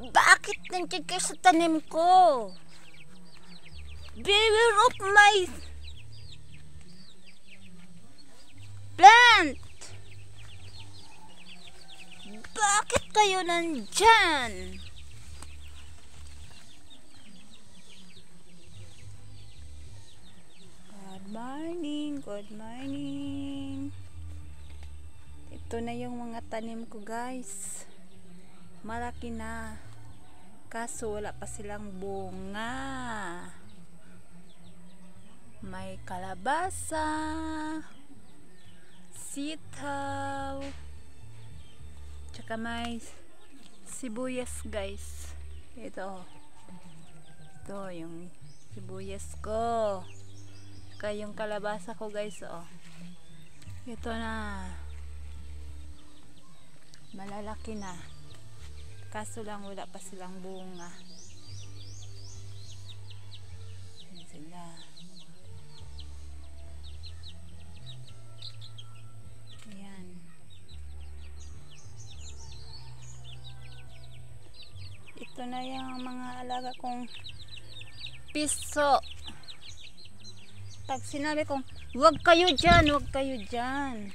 Bakit nandiyan kayo sa tanim ko? Beware of my plant! Bakit kayo nandyan? Good morning, good morning. Ito na yung mga tanim ko, guys. Malaki na. Kaso wala pa silang bunga. May kalabasa, sitaw, tsaka may sibuyas, guys. Ito yung sibuyas ko. Tsaka yung kalabasa ko, guys. Ito na. Malalaki na. Kaso lang wala pa silang bunga. Yan sila. Ayan. Ito na yung mga alaga kong piso. Pag sinabi kong, huwag kayo dyan, huwag kayo dyan.